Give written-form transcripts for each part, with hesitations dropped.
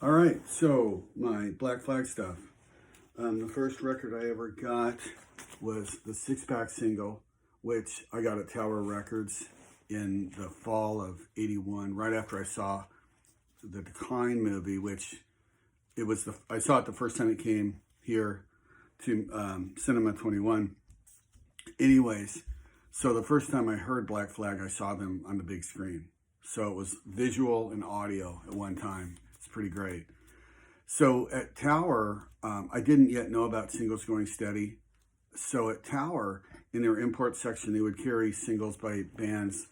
All right, so my Black Flag stuff. The first record I ever got was the Six Pack single, which I got at Tower Records in the fall of '81, right after I saw the Decline movie, which I saw it the first time it came here to Cinema 21. Anyways, so the first time I heard Black Flag, I saw them on the big screen. So it was visual and audio at one time. It's pretty great. So at Tower, I didn't yet know about Singles Going Steady. So at Tower, in their import section, they would carry singles by bands.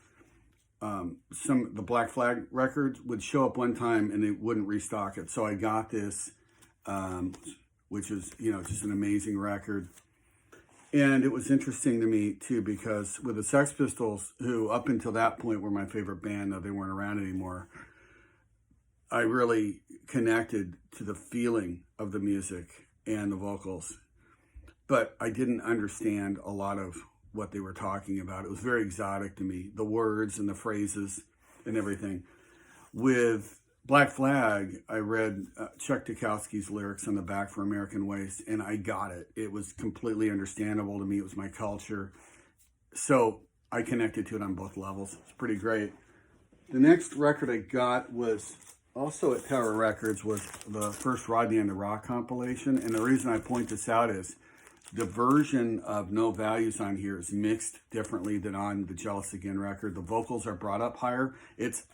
The Black Flag records would show up one time and they wouldn't restock it. So I got this, which was, just an amazing record. And it was interesting to me too, because with the Sex Pistols, who up until that point were my favorite band, though they weren't around anymore, I really connected to the feeling of the music and the vocals. But I didn't understand a lot of what they were talking about. It was very exotic to me, the words and the phrases and everything. With Black Flag, I read Chuck Dukowski's lyrics on the back for American Waste, and I got it. It was completely understandable to me. It was my culture. So I connected to it on both levels. It's pretty great. The next record I got was also at Tower Records, was the first Rodney and the Rock compilation. And the reason I point this out is the version of No Values on here is mixed differently than on the Jealous Again record. The vocals are brought up higher.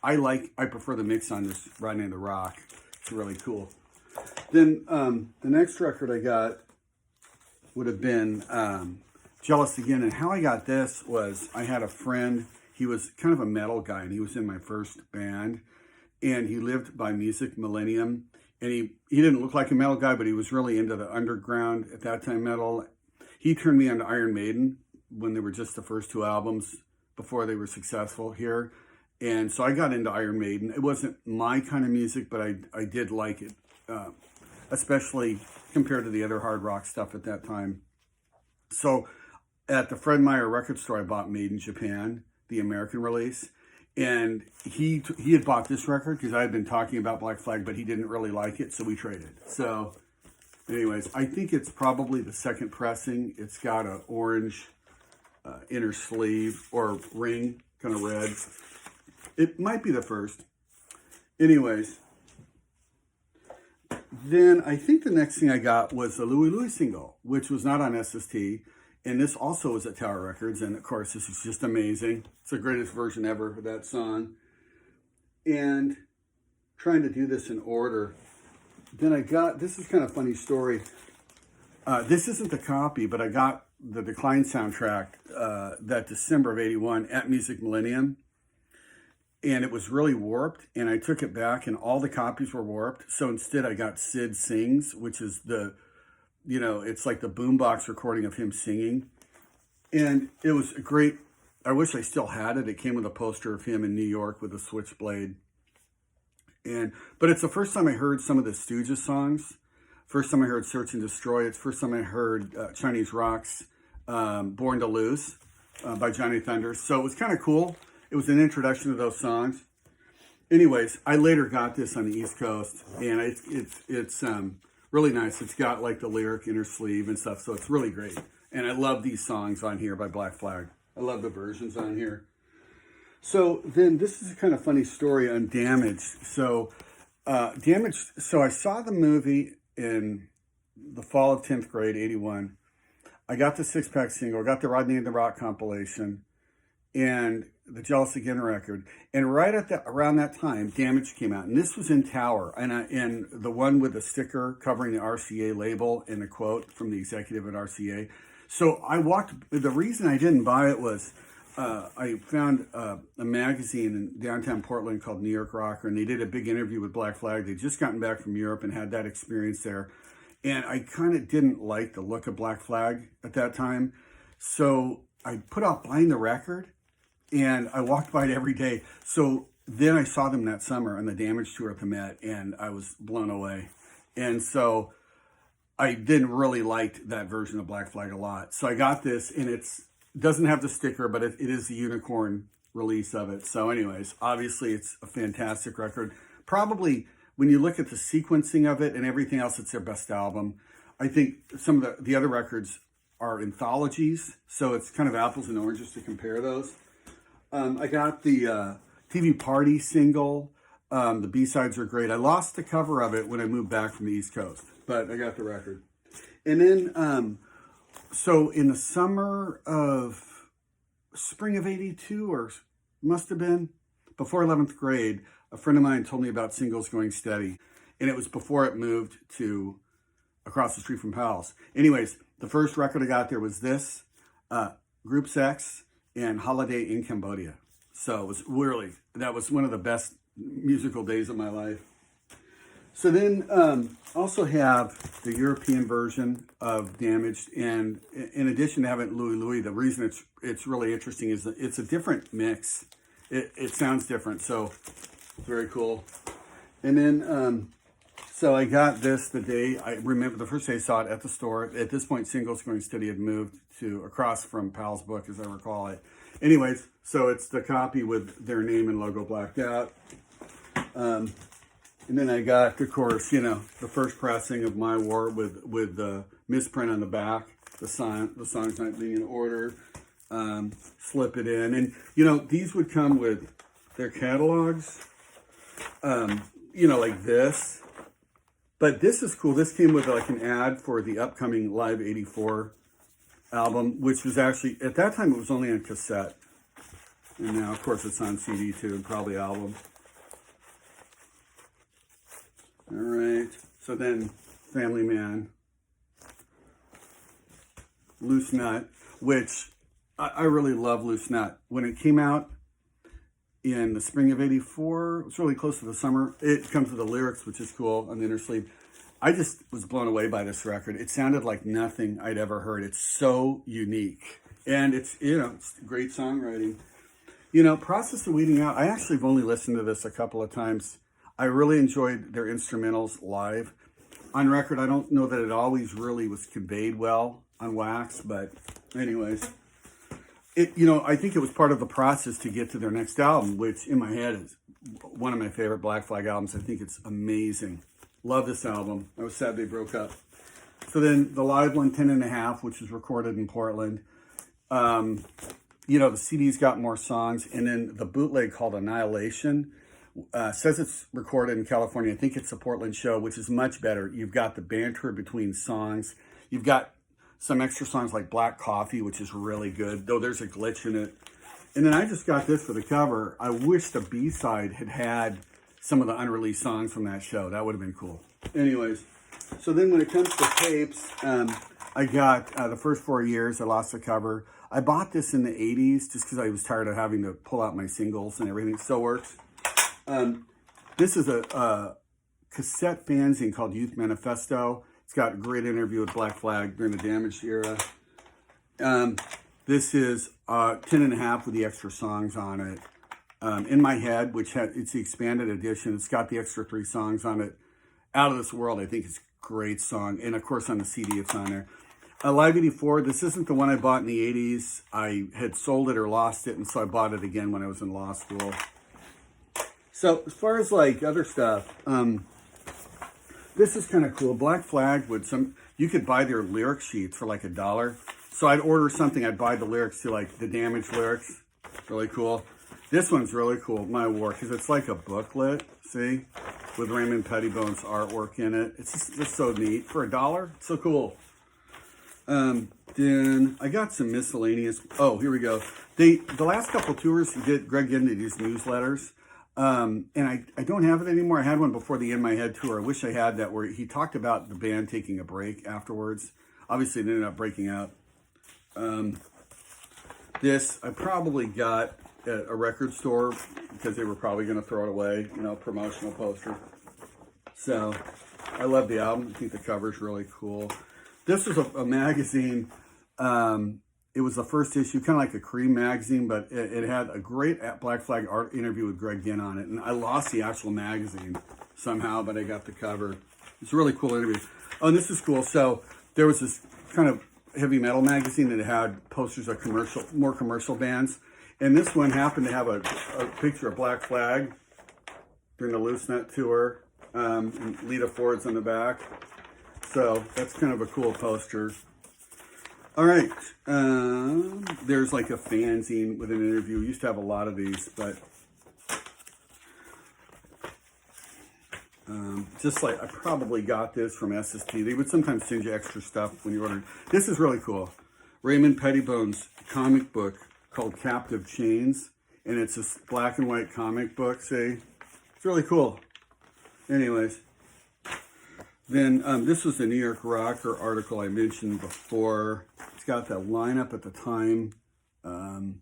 I prefer the mix on this Rodney and the Rock. It's really cool. Then the next record I got would have been Jealous Again. And how I got this was I had a friend. He was kind of a metal guy, and he was in my first band. And he lived by Music Millennium. And he didn't look like a metal guy, but he was really into the underground, at that time, metal. He turned me on to Iron Maiden when they were just the first two albums before they were successful here. And so I got into Iron Maiden. It wasn't my kind of music, but I did like it, especially compared to the other hard rock stuff at that time. So at the Fred Meyer record store, I bought Made in Japan, the American release. And he had bought this record because I had been talking about Black Flag, but he didn't really like it, so we traded. So anyways, I think it's probably the second pressing. It's got an orange inner sleeve or ring, kind of red. It might be the first. Anyways, then I think the next thing I got was the Louie Louie single, which was not on SST. And this also was at Tower Records. And of course, this is just amazing. It's the greatest version ever of that song. And trying to do this in order. Then I got, this is kind of a funny story. This isn't the copy, but I got the Decline soundtrack that December of '81 at Music Millennium. And it was really warped. And I took it back and all the copies were warped. So instead I got Sid Sings, which is it's like the boombox recording of him singing. And it was a great, I wish I still had it. It came with a poster of him in New York with a switchblade. But it's the first time I heard some of the Stooges songs. First time I heard Search and Destroy. It's the first time I heard Chinese Rock's Born to Lose by Johnny Thunder. So it was kind of cool. It was an introduction to those songs. Anyways, I later got this on the East Coast, and it's really nice. It's got like the lyric inner sleeve and stuff, so it's really great. And I love these songs on here by Black Flag. I love the versions on here. So then this is a kind of funny story on Damaged. So so I saw the movie in the fall of 10th grade, '81. I got the Six Pack single, I got the Rodney and the Rock compilation, and the Jealous Again record. And right at around that time, Damage came out. And this was in Tower. And the one with the sticker covering the RCA label and the quote from the executive at RCA. So the reason I didn't buy it was I found a magazine in downtown Portland called New York Rocker. And they did a big interview with Black Flag. They'd just gotten back from Europe and had that experience there. And I kind of didn't like the look of Black Flag at that time. So I put off buying the record. And I walked by it every day. So then I saw them that summer on the Damage tour at the Met, and I was blown away. And so I didn't really like that version of Black Flag a lot. So I got this, and it doesn't have the sticker, but it is the unicorn release of it. So anyways, obviously it's a fantastic record. Probably when you look at the sequencing of it and everything else, it's their best album. I think some of the other records are anthologies, so it's kind of apples and oranges to compare those. I got the TV Party single. The B-sides are great. I lost the cover of it when I moved back from the East Coast, but I got the record. And then, so in the spring of 82, or must have been, before 11th grade, a friend of mine told me about Singles Going Steady. And it was before it moved to across the street from Powell's. Anyways, the first record I got there was this, Group Sex and Holiday in Cambodia. So it was really, that was one of the best musical days of my life. So then also have the European version of Damaged, and in addition to having Louie Louie, the reason it's really interesting is that it's a different mix. It sounds different, so very cool. And then so I got this the day, I remember the first day I saw it at the store. At this point, Singles Going Steady had moved to across from Powell's Book, as I recall it. Anyways, so it's the copy with their name and logo blacked out. And then I got, of course, you know, the first pressing of My War with the misprint on the back, the songs not being in order, slip it in. And, you know, these would come with their catalogs, you know, like this. But this is cool. This came with like an ad for the upcoming Live 84 album, which was actually, at that time, it was only on cassette. And now, of course, it's on CD too, and probably album. All right. So then, Family Man. Loose Nut, which I really love Loose Nut. When it came out in the spring of 84, it was really close to the summer. It comes with the lyrics, which is cool, on the inner sleeve. I just was blown away by this record. It sounded like nothing I'd ever heard. It's so unique. And it's, you know, it's great songwriting. You know, Process of Weeding Out, I actually have only listened to this a couple of times. I really enjoyed their instrumentals live. On record, I don't know that it always really was conveyed well on wax, but anyways. You know, I think it was part of the process to get to their next album, which in my head is one of my favorite Black Flag albums. I think it's amazing. Love this album. I was sad they broke up. So then the live one, 10½, which was recorded in Portland. You know, the CD's got more songs. And then the bootleg called Annihilation says it's recorded in California. I think it's a Portland show, which is much better. You've got the banter between songs. You've got some extra songs like Black Coffee, which is really good, though there's a glitch in it. And then I just got this for the cover. I wish the B-side had some of the unreleased songs from that show. That would have been cool. Anyways, so then when it comes to tapes, I got the first 4 years. I lost the cover. I bought this in the 80s just because I was tired of having to pull out my singles and everything. Still works. This is a cassette fanzine called Youth Manifesto. It's got a great interview with Black Flag during the Damaged era. This is 10½ with the extra songs on it. In My Head, which it's the expanded edition. It's got the extra 3 songs on it. Out of This World, I think it's a great song. And of course on the CD it's on there. Live 84, this isn't the one I bought in the 80s. I had sold it or lost it, and so I bought it again when I was in law school. So as far as like other stuff, this is kind of cool. Black Flag you could buy their lyric sheets for like $1. So I'd order something, I'd buy the lyrics to like the Damaged lyrics. Really cool. This one's really cool, My War, because it's like a booklet, see? With Raymond Pettibone's artwork in it. It's just so neat. For $1, it's so cool. Then I got some miscellaneous, oh, here we go. The last couple tours, Greg did these newsletters. And I don't have it anymore. I had one before the In My Head tour. I wish I had that, where he talked about the band taking a break afterwards. Obviously, they ended up breaking up. This I probably got at a record store because they were probably going to throw it away, you know, promotional poster. So I love the album. I think the cover's really cool. This was a magazine. It was the first issue, kind of like a Cream magazine, but it had a great Black Flag art interview with Greg Ginn on it. And I lost the actual magazine somehow, but I got the cover. It's a really cool interview. Oh, and this is cool. So there was this kind of heavy metal magazine that had posters of more commercial bands. And this one happened to have a picture of Black Flag during the Loose Nut tour. And Lita Ford's on the back. So that's kind of a cool poster. All right, there's like a fanzine with an interview. We used to have a lot of these, but just like I probably got this from SST. They would sometimes send you extra stuff when you ordered. This is really cool. Raymond Pettibone's comic book called Captive Chains, and it's a black and white comic book. See, it's really cool. Anyways. Then this was the New York Rocker article I mentioned before. It's got that lineup at the time of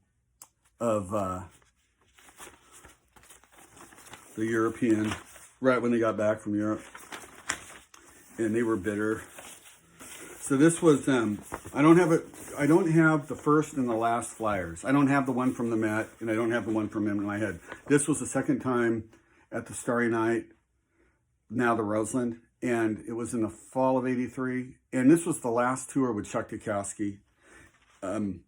the European, right when they got back from Europe. And they were bitter. So this was, I don't have the first and the last flyers. I don't have the one from the Met, and I don't have the one from him in my head. This was the second time at the Starry Night, now the Roseland. And it was in the fall of '83. And this was the last tour with Chuck Dukowski. That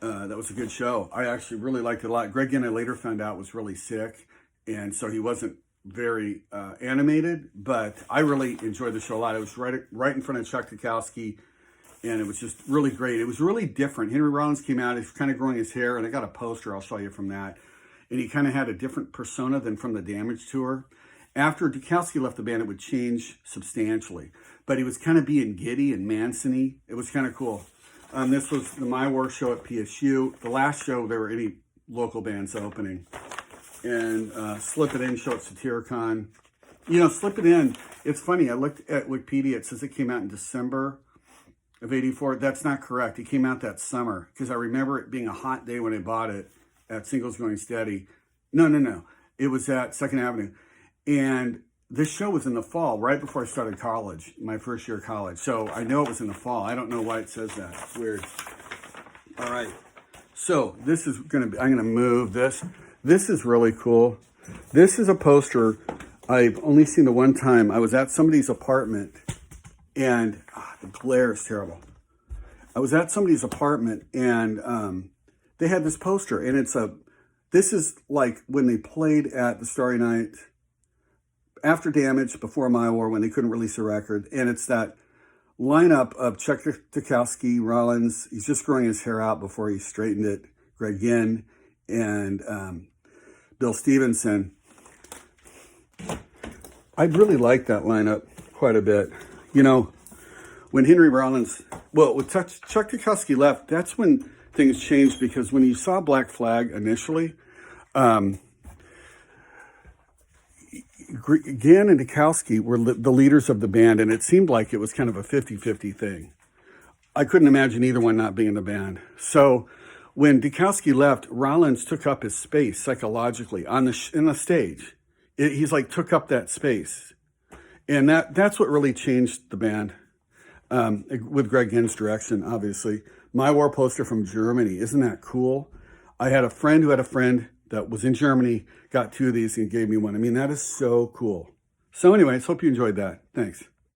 was a good show. I actually really liked it a lot. Greg Ginn, I later found out, was really sick. And so he wasn't very animated. But I really enjoyed the show a lot. It was right in front of Chuck Dukowski. And it was just really great. It was really different. Henry Rollins came out. He's kind of growing his hair. And I got a poster I'll show you from that. And he kind of had a different persona than from the Damage tour. After Dukowski left the band, it would change substantially. But he was kind of being giddy and Manson-y. It was kind of cool. This was the My War show at PSU. The last show there were any local bands opening. And Slip It In show at Satyricon. You know, Slip It In, it's funny. I looked at Wikipedia. It says it came out in December of '84. That's not correct. It came out that summer. Because I remember it being a hot day when I bought it at Singles Going Steady. No. It was at 2nd Avenue. And this show was in the fall, right before I started college, my first year of college. So I know it was in the fall. I don't know why it says that. It's weird. All right. So this is going to be, I'm going to move this. This is really cool. This is a poster I've only seen the one time. I was at somebody's apartment and the glare is terrible. I was at somebody's apartment and they had this poster and this is like when they played at the Starry Night after Damage, before My War, when they couldn't release a record. And it's that lineup of Chuck Dukowski, Rollins. He's just growing his hair out before he straightened it. Greg Ginn and Bill Stevenson. I really like that lineup quite a bit. You know, when Henry Rollins, well, with Chuck Dukowski left, that's when things changed, because when you saw Black Flag initially, Ginn and Dukowski were the leaders of the band, and it seemed like it was kind of a 50-50 thing. I couldn't imagine either one not being in the band. So when Dukowski left, Rollins took up his space psychologically in the stage. He's like took up that space, and that's what really changed the band. With Greg Ginn's direction, obviously. My War poster from Germany, isn't that cool? I had a friend who had a friend that was in Germany, got 2 of these and gave me one. I mean, that is so cool. So anyways, hope you enjoyed that. Thanks.